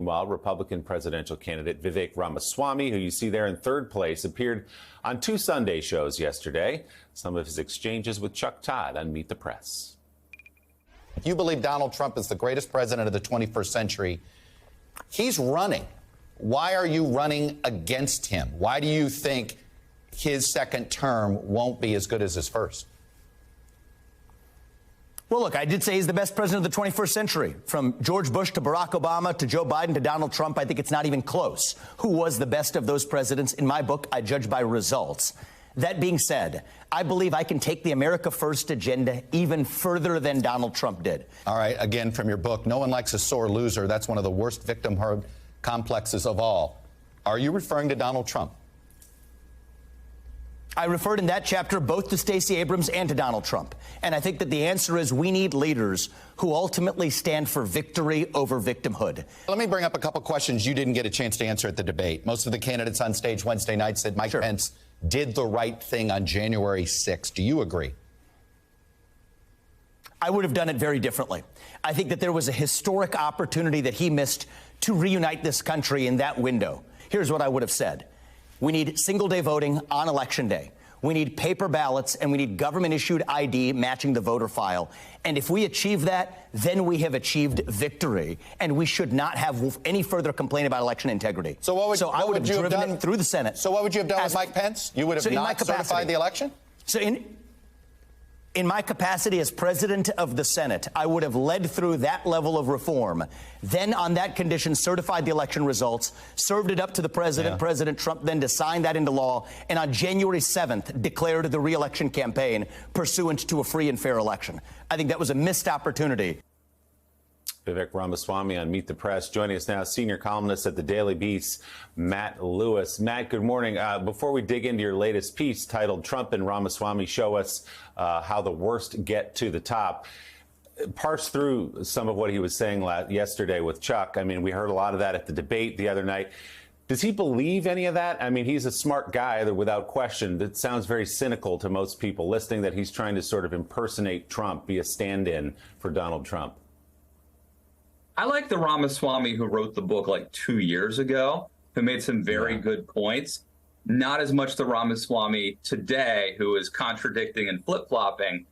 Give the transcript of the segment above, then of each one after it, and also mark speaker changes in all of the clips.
Speaker 1: While Republican presidential candidate Vivek Ramaswamy, who you see there in third place, appeared on two Sunday shows yesterday. Some of his exchanges with Chuck Todd on Meet the Press.
Speaker 2: If you believe Donald Trump is the greatest president of the 21st century, he's running. Why are you running against him? Why do you think his second term won't be as good as his first?
Speaker 3: Well, look, I did say he's the best president of the 21st century. From George Bush to Barack Obama to Joe Biden to Donald Trump, I think it's not even close. Who was the best of those presidents? In my book, I judge by results. That being said, I believe I can take the America First agenda even further than Donald Trump did.
Speaker 2: All right, again, from your book, no one likes a sore loser. That's one of the worst victimhood complexes of all. Are you referring to Donald Trump?
Speaker 3: I referred in that chapter both to Stacey Abrams and to Donald Trump. And I think that the answer is we need leaders who ultimately stand for victory over victimhood.
Speaker 2: Let me bring up a couple questions you didn't get a chance to answer at the debate. Most of the candidates on stage Wednesday night said Mike Pence did the right thing on January 6th. Do you agree?
Speaker 3: I would have done it very differently. I think that there was a historic opportunity that he missed to reunite this country in that window. Here's what I would have said. We need single-day voting on Election Day. We need paper ballots, and we need government-issued ID matching the voter file. And if we achieve that, then we have achieved victory, and we should not have any further complaint about election integrity.
Speaker 2: So what would you have done
Speaker 3: it through the Senate?
Speaker 2: So what would you have done with Mike Pence? You would have not certified the election?
Speaker 3: So in my capacity as president of the Senate, I would have led through that level of reform, then on that condition certified the election results, served it up to the president, President Trump, then to sign that into law, and on January 7th declared the re-election campaign pursuant to a free and fair election. I think that was a missed opportunity.
Speaker 1: Vivek Ramaswamy on Meet the Press. Joining us now, senior columnist at the Daily Beast, Matt Lewis. Matt, good morning. Before we dig into your latest piece titled Trump and Ramaswamy Show Us How the Worst Get to the Top, parse through some of what he was saying yesterday with Chuck. I mean, we heard a lot of that at the debate the other night. Does he believe any of that? I mean, he's a smart guy, without question. That sounds very cynical to most people listening, that he's trying to sort of impersonate Trump, be a stand-in for Donald Trump.
Speaker 4: I like the Ramaswamy who wrote the book like 2 years ago, who made some very good points. Not as much the Ramaswamy today, who is contradicting and flip-flopping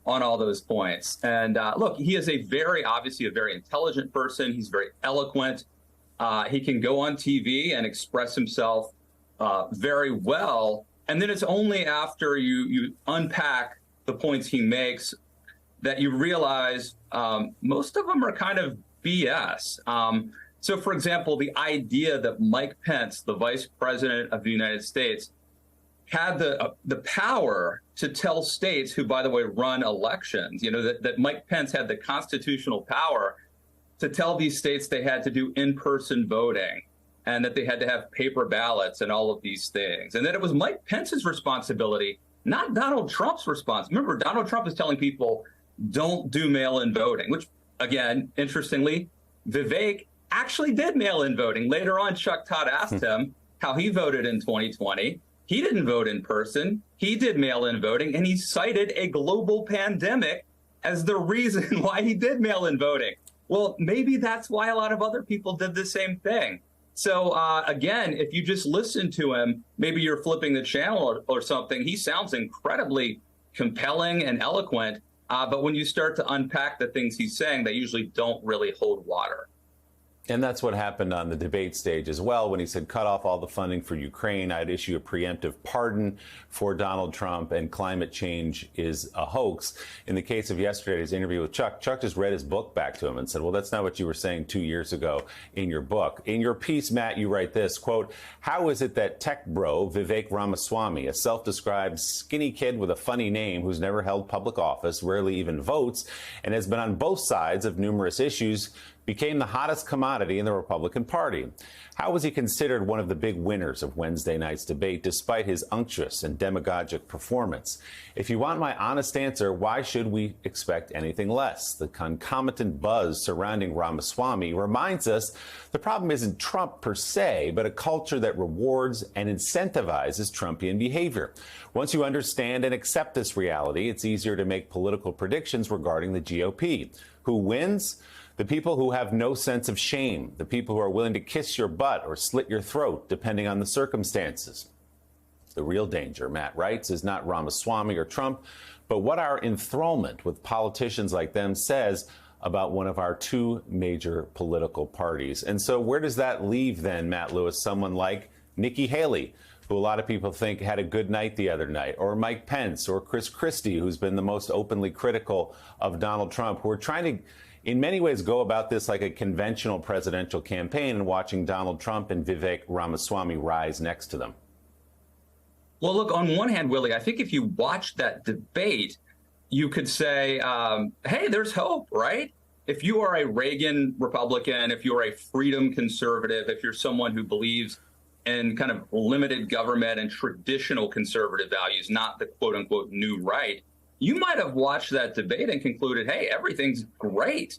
Speaker 4: on all those points. And look, he is obviously a very intelligent person. He's very eloquent. He can go on TV and express himself very well. And then it's only after you unpack the points he makes that you realize most of them are kind of BS. So, for example, the idea that Mike Pence, the vice president of the United States, had the power to tell states who, by the way, run elections, that Mike Pence had the constitutional power to tell these states they had to do in-person voting and that they had to have paper ballots and all of these things. And that it was Mike Pence's responsibility, not Donald Trump's responsibility. Remember, Donald Trump is telling people, don't do mail-in voting, which, again, interestingly, Vivek actually did mail-in voting. Later on, Chuck Todd asked him how he voted in 2020. He didn't vote in person. He did mail-in voting, and he cited a global pandemic as the reason why he did mail-in voting. Well, maybe that's why a lot of other people did the same thing. So, again, if you just listen to him, maybe you're flipping the channel or something, he sounds incredibly compelling and eloquent. But when you start to unpack the things he's saying, they usually don't really hold water.
Speaker 1: And that's what happened on the debate stage as well, when he said, cut off all the funding for Ukraine. I'd issue a preemptive pardon for Donald Trump, and climate change is a hoax. In the case of yesterday's interview with Chuck just read his book back to him and said, well, that's not what you were saying 2 years ago in your book. In your piece, Matt, you write this, quote, how is it that tech bro Vivek Ramaswamy, a self-described skinny kid with a funny name who's never held public office, rarely even votes, and has been on both sides of numerous issues, became the hottest commodity in the Republican Party? How was he considered one of the big winners of Wednesday night's debate, despite his unctuous and demagogic performance? If you want my honest answer, why should we expect anything less? The concomitant buzz surrounding Ramaswamy reminds us the problem isn't Trump per se, but a culture that rewards and incentivizes Trumpian behavior. Once you understand and accept this reality, it's easier to make political predictions regarding the GOP. Who wins? The people who have no sense of shame, the people who are willing to kiss your butt or slit your throat, depending on the circumstances. The real danger, Matt writes, is not Ramaswamy or Trump, but what our enthrallment with politicians like them says about one of our two major political parties. And so where does that leave then, Matt Lewis, someone like Nikki Haley, who a lot of people think had a good night the other night, or Mike Pence, or Chris Christie, who's been the most openly critical of Donald Trump, who are trying to, in many ways, go about this like a conventional presidential campaign and watching Donald Trump and Vivek Ramaswamy rise next to them?
Speaker 4: Well, look, on one hand, Willie, I think if you watch that debate, you could say, hey, there's hope, right? If you are a Reagan Republican, if you're a freedom conservative, if you're someone who believes in kind of limited government and traditional conservative values, not the quote unquote new right, you might have watched that debate and concluded, hey, everything's great.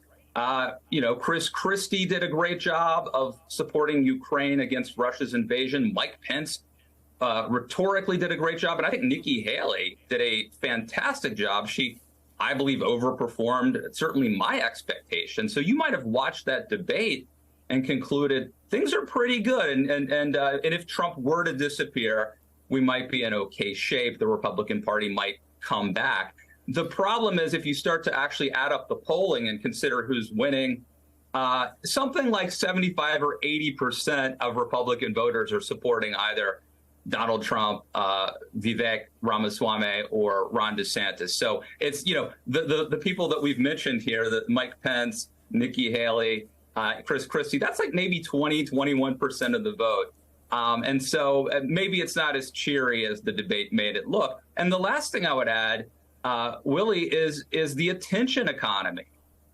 Speaker 4: Chris Christie did a great job of supporting Ukraine against Russia's invasion. Mike Pence rhetorically did a great job. And I think Nikki Haley did a fantastic job. She, I believe, overperformed certainly my expectations. So you might have watched that debate and concluded things are pretty good. And if Trump were to disappear, we might be in okay shape. The Republican Party might come back. The problem is if you start to actually add up the polling and consider who's winning, something like 75 or 80% of Republican voters are supporting either Donald Trump, Vivek Ramaswamy, or Ron DeSantis. So it's, the people that we've mentioned here, that Mike Pence, Nikki Haley, Chris Christie, that's like maybe 20, 21% of the vote. And so maybe it's not as cheery as the debate made it look. And the last thing I would add, Willie, is the attention economy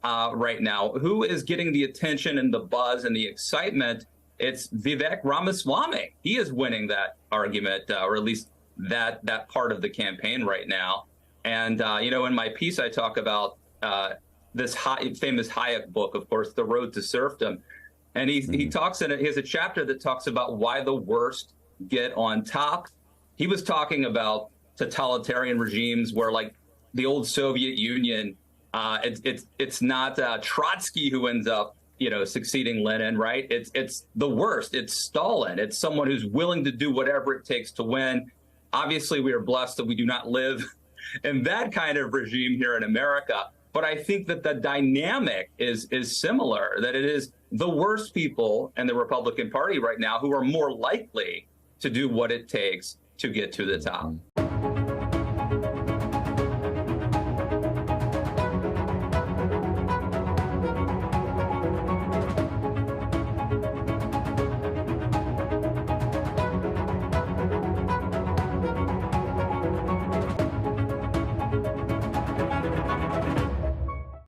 Speaker 4: right now. Who is getting the attention and the buzz and the excitement? It's Vivek Ramaswamy. He is winning that argument, or at least that part of the campaign right now. And, in my piece, I talk about this famous Hayek book, of course, The Road to Serfdom. And he talks in it, he has a chapter that talks about why the worst get on top. He was talking about totalitarian regimes where, like the old Soviet Union, it's not Trotsky who ends up, succeeding Lenin, right? It's the worst. It's Stalin. It's someone who's willing to do whatever it takes to win. Obviously, we are blessed that we do not live in that kind of regime here in America. But I think that the dynamic is similar, that it is the worst people in the Republican Party right now who are more likely to do what it takes to get to the top.